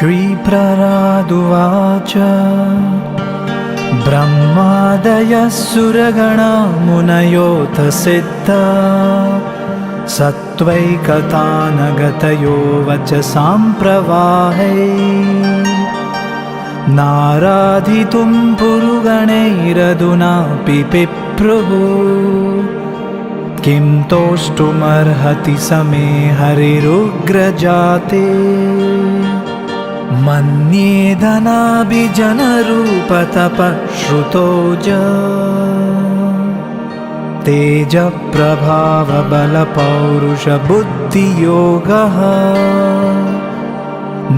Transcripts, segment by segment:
श्रीप्रहलादुवाच ब्रह्मादयः सुरगणा मुनयोऽथ सिद्धा सत्त्वैकतानगतयो वचसां प्रवाहै नाराधितुं पुरुगणैरधुनापि पिप्रुः किं तोष्टुमर्हति समे हरिरुग्रजाते मन्ये धनाभिजनरूपतपः श्रुतोज तेजप्रभावबलपौरुषबुद्धियोगः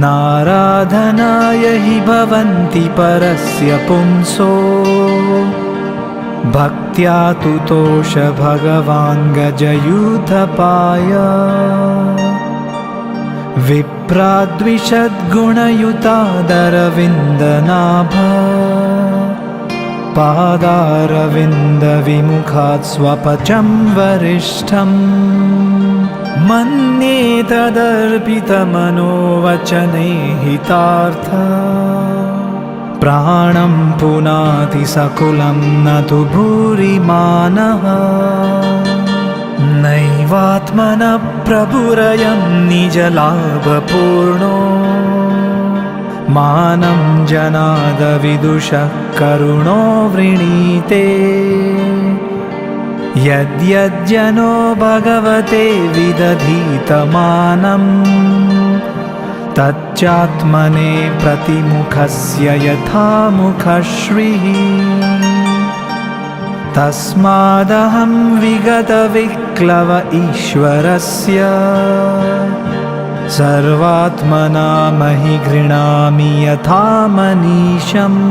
नाराधनाय हि भवन्ति परस्य पुंसो भक्त्या तुतोष भगवान् गजयूथपाय विप्राद्विषद्गुणयुतादरविन्दनाभा पादारविन्दविमुखात् स्वपचं वरिष्ठम् मन्ये तदर्पितमनोवचने हितार्था प्राणं पुनाति सकुलं न तु भूरिमानः नैवात्मनः प्रभुरयं निजलाभपूर्णो मानं जनादविदुषः करुणो वृणीते यद्यज्जनो भगवते विदधीतमानं तच्चात्मने प्रतिमुखस्य यथा मुखश्रीः तस्मादहं विगतविक्लव ईश्वरस्य सर्वात्मना महि गृह्णामि यथा मनीषम्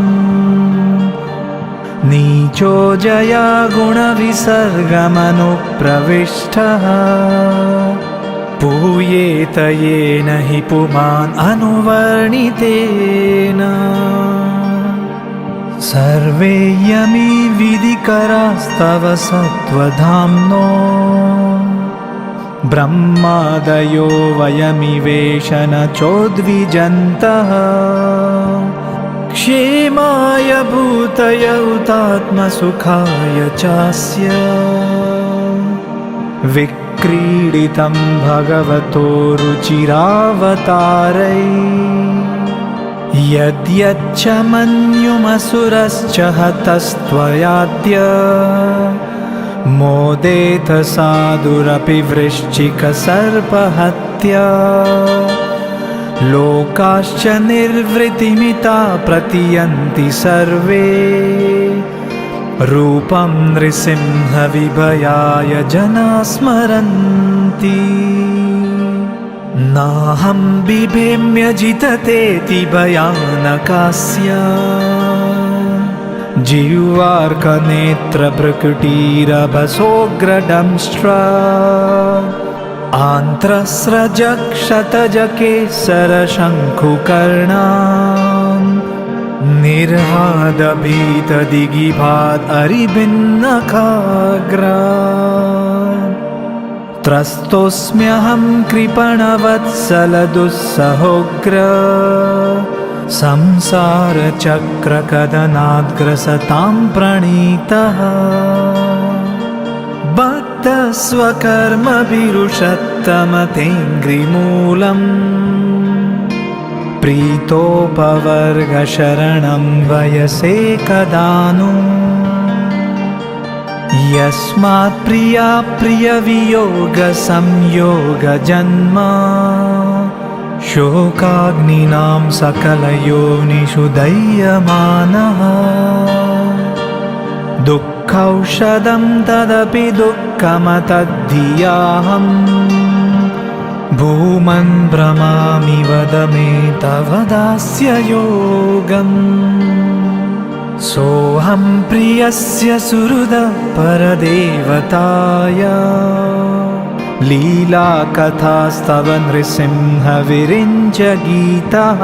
नीचो जया गुणविसर्गमनुप्रविष्टः पूयेत येन हि पुमान् अनुवर्णितेन सर्वे यमी विधिकरास्तव सत्त्वधाम्नो ब्रह्मादयो वयमिवेश न चोद्विजन्तः क्षेमाय भूतय उतात्मसुखाय चास्य विक्रीडितं भगवतो रुचिरावतारै यद्यच्च मन्युमसुरश्च हतस्त्वयाद्य मोदेत साधुरपि वृश्चिकसर्पहत्या लोकाश्च निर्वृतिमिता प्रतीयन्ति सर्वे रूपं नृसिंहविभयाय जना स्मरन्ति नाहं बिभेम्य जिततेति भयानकास्य जिह्वार्कनेत्रभ्रुकुटीरभसोऽग्रदंष्ट्रा आन्त्रस्रजक्षतजकेसरशङ्कुकर्णान् निर्हादभीतदिगिभाद् अरिभिन्नखाग्रा त्रस्तोऽस्म्यहं कृपणवत्सलदुस्सहोग्र संसारचक्रकदनाद्ग्रसतां प्रणीतः बद्धस्वकर्मभिरुषत्तमतेऽङ्घ्रिमूलम् प्रीतोपवर्गशरणं वयसे कदानु यस्मात् प्रिया प्रियवियोगसंयोगजन्म शोकाग्निनां सकलयोनिषु दह्यमानः दुःखौषधं तदपि दुःखमतद्धियाहम् भूमन् भ्रमामि वद मे तव दास्य योगम् सोऽहं प्रियस्य सुहृदः परदेवताय लीलाकथास्तव नृसिंहविरिञ्चगीतः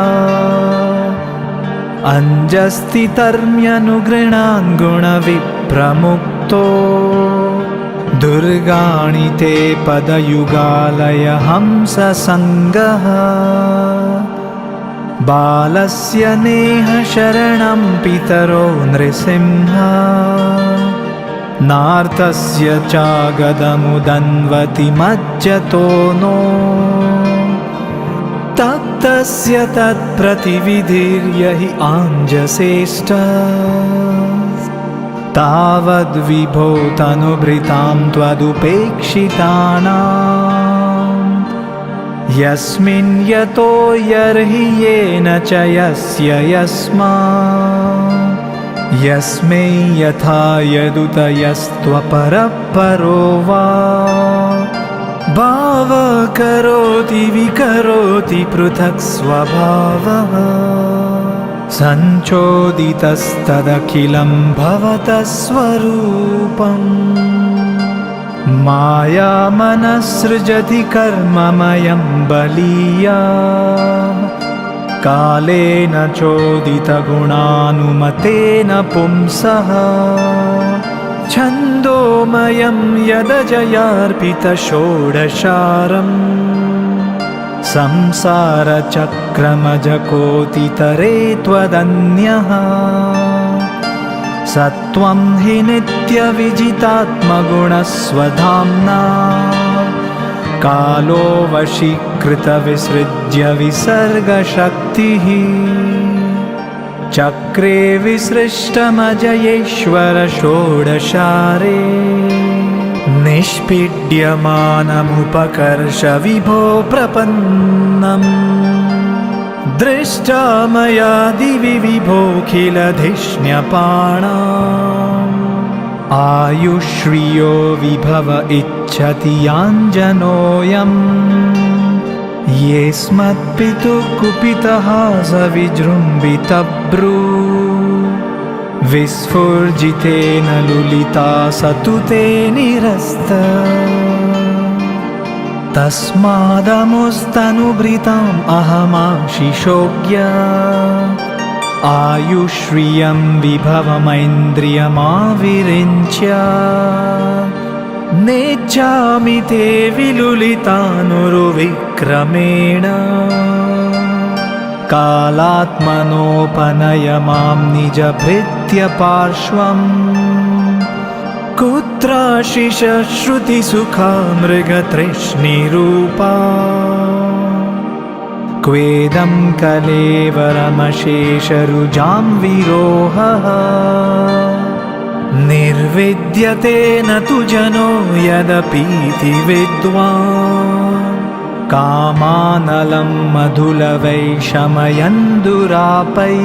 अञ्जस्थितर्म्यनुगृणान् गुणविप्रमुक्तो दुर्गाणि ते पदयुगालय हंससङ्गः बालस्य नेह शरणं पितरो नृसिंहा नार्तस्य चागदमुदन्वति मज्जतो नो तप्तस्य तत्प्रतिविधिर्य हि आञ्जसेष्ट तावद्विभो तनुभृतां त्वदुपेक्षितानां यस्मिन् यतो यर्हि येन च यस्य यस्मात् यस्मै यथा यदुतयस्त्वपरपरो वा भावः करोति विकरोति पृथक् स्वभावः सञ्चोदितस्तदखिलं भवतः स्वरूपम् मायामनसृजति कर्ममयं बलीया कालेन चोदितगुणानुमतेन पुंसः छन्दोमयं यदजयार्पितषोडशारम् संसारचक्रमजकोतितरे त्वदन्यः सत्वं हि नित्यविजितात्मगुणस्वधाम्ना कालो वशीकृतविसृज्य विसर्गशक्तिः चक्रे विसृष्टमजयेश्वर षोडशारे निष्पीड्यमानमुपकर्ष विभो प्रपन्नम् दृष्टा मया दिवि विभोऽखिलधिष्ण्यपाणाम् आयुश्रियो विभव इच्छति याञ्जनोऽयम् येऽस्मत्पितुः कुपितः स विजृम्भितभ्रू विस्फुर्जितेन लुलिता स तु ते निरस्त तस्मादमुस्तनुभृताम् अहमाशिषोज्ञ आयुश्रियं विभवमैन्द्रियमाविरिञ्च्य नेच्छामि ते विलुलितानुरुविक्रमेण कालात्मनोपनय मां निजभृत्यपार्श्वम् कुत्राशिषश्रुतिसुखा मृगतृष्णिरूपा क्वेदं कलेवरमशेषरुजां विरोहः निर्विद्यते न तु जनो यदपीति विद्वान् कामानलं मधुलवैषमयन्दुरापै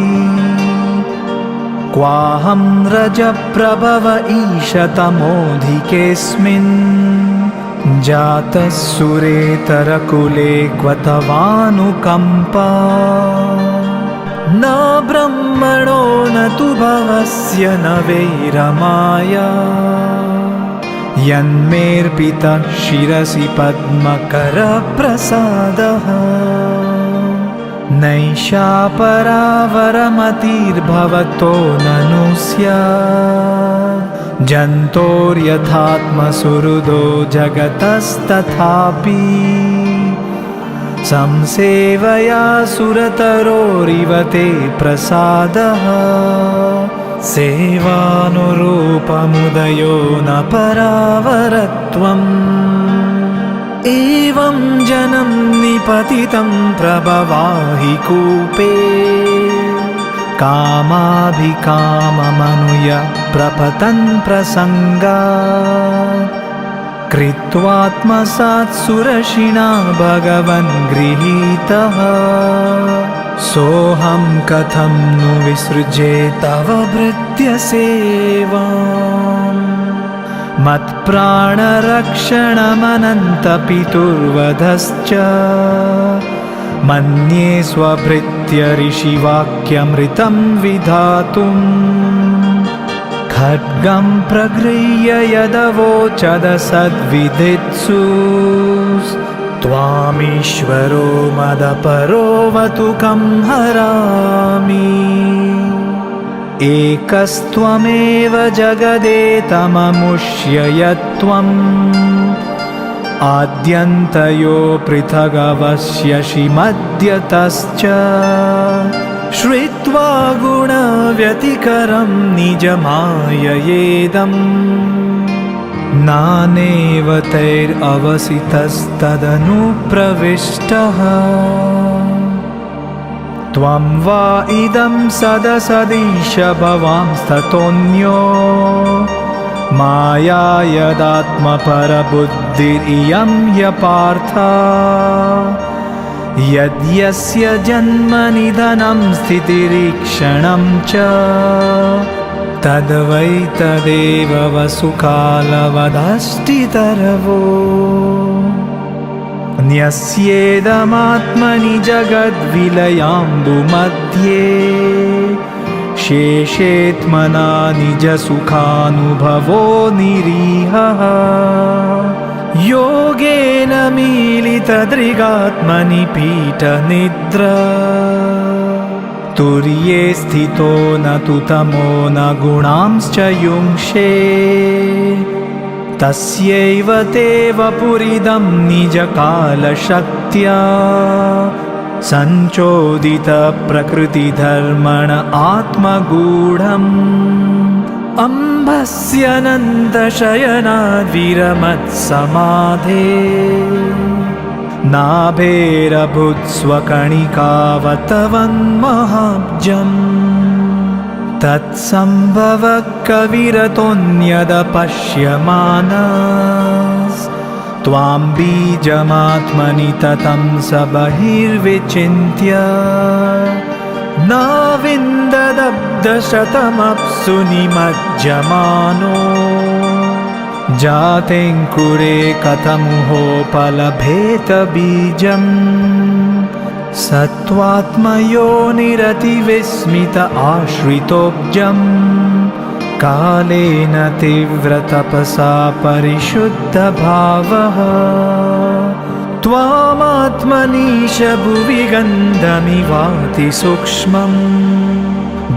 क्वाहं रजप्रभव ईशतमोऽधिकेऽस्मिन् जातः सुरेतरकुले क्व तवानुकम्पा न ब्रह्मणो न तु भवस्य न वैरमाया यन्मेऽर्पितः शिरसि पद्मकरप्रसादः नैषा परावरमतिर्भवतो ननु स्यात् जन्तोर्यथात्मसुहृदो जगतस्तथापि संसेवया सुरतरोरिव ते प्रसादः सेवानुरूपमुदयो न परावरत्वम् एवं जनं निपतितं प्रभवाहि कूपे कामाभिकाममनुय प्रपतन् प्रसङ्गा कृत्वात्मसात् सुरशिणा भगवन् गृहीतः सोऽहं कथं नु विसृजे तव भृत्यसेवाम् मत्प्राणरक्षणमनन्तपितुर्वधश्च मन्ये स्वभृत्य ऋषिवाक्यमृतं विधातुम् खड्गं प्रगृह्य यदवोचदसद्विधित्सु त्वामीश्वरो मदपरोऽवतु कं हरामि एकस्त्वमेव जगदेतममुष्य यत्त्वम् आद्यन्तयो पृथगवश्यसि मध्यतश्च श्रुत्वा गुणव्यतिकरं निजमाययेदम् नानेव तैरवसितस्तदनुप्रविष्टः त्वं वा इदं सदसदीश भवांस्ततोऽन्यो माया यदात्मपरबुद्धिरियं ह्यपार्थ यद्यस्य जन्मनिधनं स्थितिरीक्षणं च तद्वैतदेव वसुकालवदष्टितरवो न्यस्येदमात्मनि जगद्विलयाम्बुमध्ये शेषेत्मना निजसुखानुभवो निरीहः योगेन मीलितदृगात्मनि पीठनिद्रा तुर्ये स्थितो न तु तमो न गुणांश्च युङ्क्षे तस्यैव ते वपुरिदं निजकालशक्त्या सञ्चोदितप्रकृतिधर्मण आत्मगूढम् अम्भस्यनन्तशयनाद्विरमत्समाधे नाभेरभूत्स्वकणिकावतवन्महाब्जम् तत्सम्भवः कविरतोऽन्यदपश्यमानस् त्वां बीजमात्मनि ततं स बहिर्विचिन्त्य नाविन्ददब्धशतमप्सु निमज्जमानो जातेऽङ्कुरे कथमुहोपलभेत बीजम् स त्वात्मयोनिरतिविस्मित आश्रितोऽब्जम् कालेन तीव्रतपसा परिशुद्धभावः त्वामात्मनीश भुवि गन्धमिवाति सूक्ष्मम्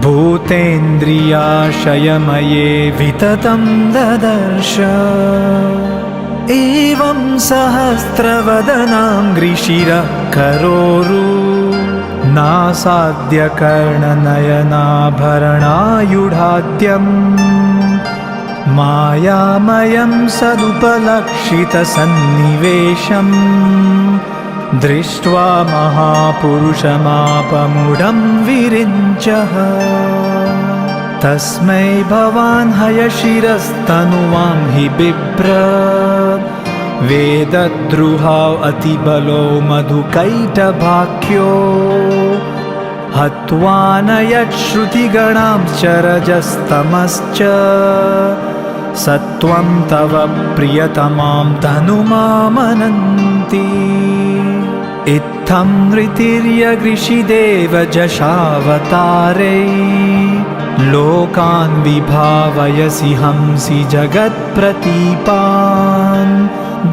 भूतेन्द्रियाशयमये विततं ददर्श एवं सहस्रवदनाङ्घ्रिशिरः करोरु नासाद्यकर्णनयनाभरणायुधाद्यम् मायामयं सदुपलक्षितसन्निवेशम् दृष्ट्वा महापुरुषमापमुढं विरिञ्चः तस्मै भवान् हयशिरस्तनुवां हि बिभ्रत् वेदद्रुहाव अतिबलो मधुकैटभाख्यो हत्वा नयच्छ्रुतिगणांश्च रजस्तमश्च सत्वं तव प्रियतमां तनुमामनन्ति इत्थं नृतिर्यगृषिदेव जशावतारै लोकान् विभावयसि हंसि जगत्प्रतीपान्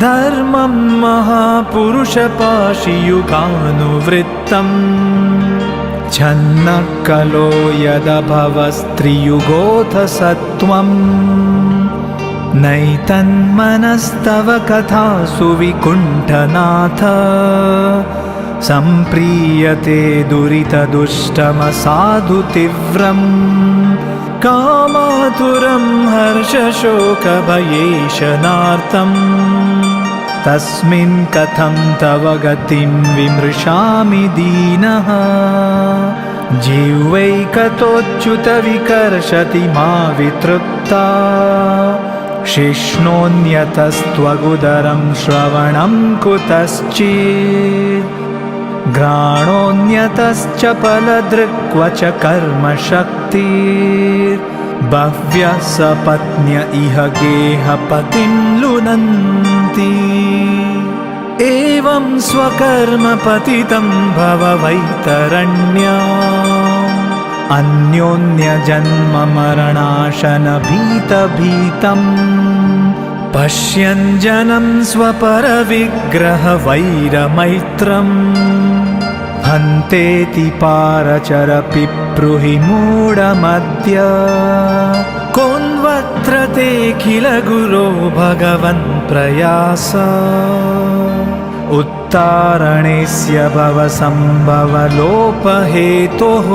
धर्मं महापुरुषपाशियुगानुवृत्तम् छन्नः कलो यदभवस्त्रियुगोऽथ सत्वम् नैतन्मनस्तव कथासु विकुण्ठनाथ सम्प्रीयते दुरितदुष्टमसाधु तीव्रम् कामातुरं हर्षशोकभयेशनार्तम् तस्मिन् कथं तव गतिं विमृशामि दीनः जिह्वैकतोऽच्युत विकर्षति मा वितृप्ता शिष्णोऽन्यतस्त्वगुदरं श्रवणं कुतश्चित् घ्राणोऽन्यतश्च फलदृक् च कर्मशक्तिर्बह्व्यः सपत्न्य इह गेहपतिं लुनन्ति एवं स्वकर्मपतितं भव वैतरण्याम् अन्योन्यजन्ममरणाशनभीतभीतम् पश्यन् जनं स्वपरविग्रहवैरमैत्रम् हन्तेति पारचरपिप्रुहि मूढमद्य कोन्वत् सर्वत्र ते किल गुरो भगवन् प्रयास उत्तारणेस्य भवसम्भवलोपहेतोः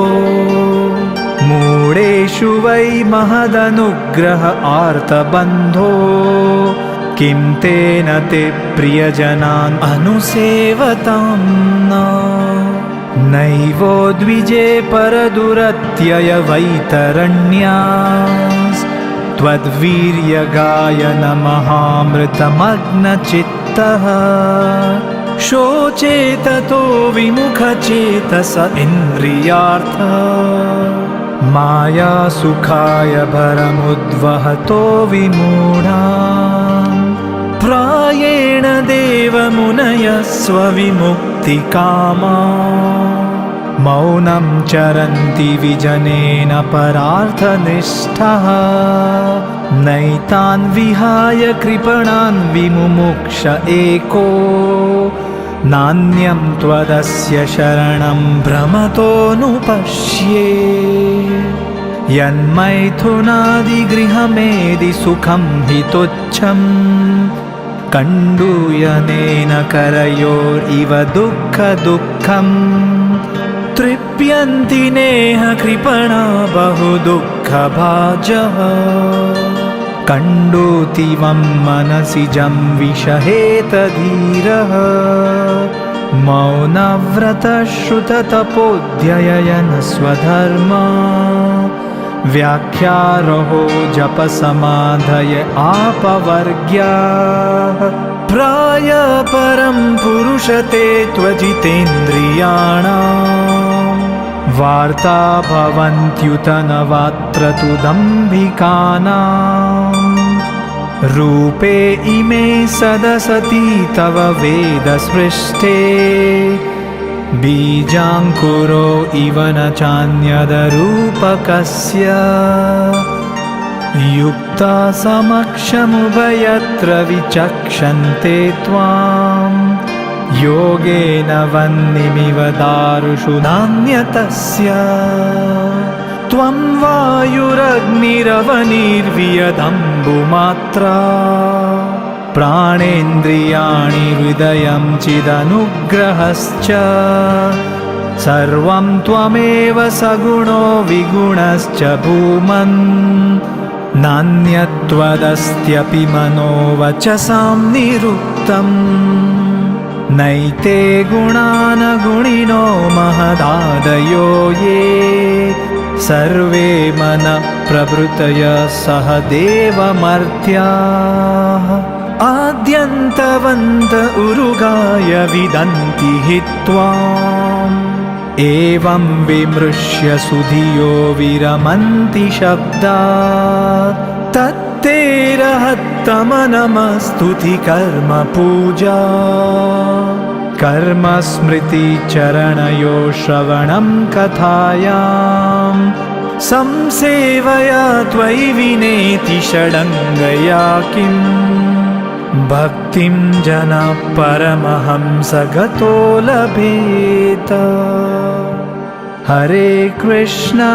मूढेषु वै महदनुग्रह आर्तबन्धो किं तेन ते प्रियजनान् अनुसेवतां न नैवो द्विजे परदुरत्यय वैतरण्यास् त्वद्वीर्यगायन महामृतमग्नचित्तः शोचेततो विमुखचेतस इन्द्रियार्थ माया सुखाय भरमुद्वहतो विमूढा प्रायेण देवमुनयः स्वविमुक्तिकामा मौनं चरन्ति विजनेन परार्थनिष्ठः नैतान् विहाय कृपणान् विमुमुक्ष एको नान्यं त्वदस्य शरणं भ्रमतोऽनुपश्ये यन्मैथुनादिगृहमेदि सुखं हि तुच्छं कण्डूयनेन करयोरिव दुःखदुःखम् तृप्यन्ति नेह कृपणा बहु दुःखभाजः कण्डूतिवं मनसिजं विषहेत धीरः मौनव्रतश्रुततपोध्ययन स्वधर्मा व्याख्यारोहो जपसमाधय आपवर्ग्याः प्राय परं पुरुषते त्वजितेन्द्रियाणाम् वार्ता भवन्त्युत न वात्र तु दम्भिकानाम् रूपे इमे सदसति तव वेदस्पृष्टे बीजाङ्कुरो इव न चान्यदरूपकस्य युक्ता समक्षमुभयत्र विचक्षन्ते त्वां योगेन वह्निमिव दारुषु नान्यतस्य त्वं वायुरग्निरवनिर्वियदम्बुमात्रा प्राणेन्द्रियाणि हृदयं चिदनुग्रहश्च सर्वं त्वमेव सगुणो विगुणश्च भूमन् नान्यत्वदस्त्यपि मनोवचसां निरुक्तम् नैते गुणानगुणिनो महदादयो ये सर्वे मनः प्रभृतय सह देवमर्त्याः आद्यन्तवन्त उरुगाय विदन्ति हि त्वाम् एवं विमृश्य सुधियो विरमन्ति शब्दात् तत्ते रहत्तमनमस्तुति कर्म पूजा कर्म स्मृति चरणयो श्रवणं कथायाम् संसेवया त्वयि विनेति षडङ्गया किम् भक्तिं जनः परमहंसगतो लभेत हरे कृष्णा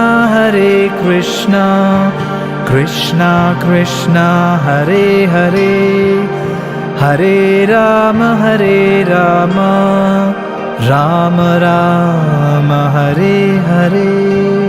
कृष्णा कृष्णा हरे हरे हरे राम राम राम हरे हरे।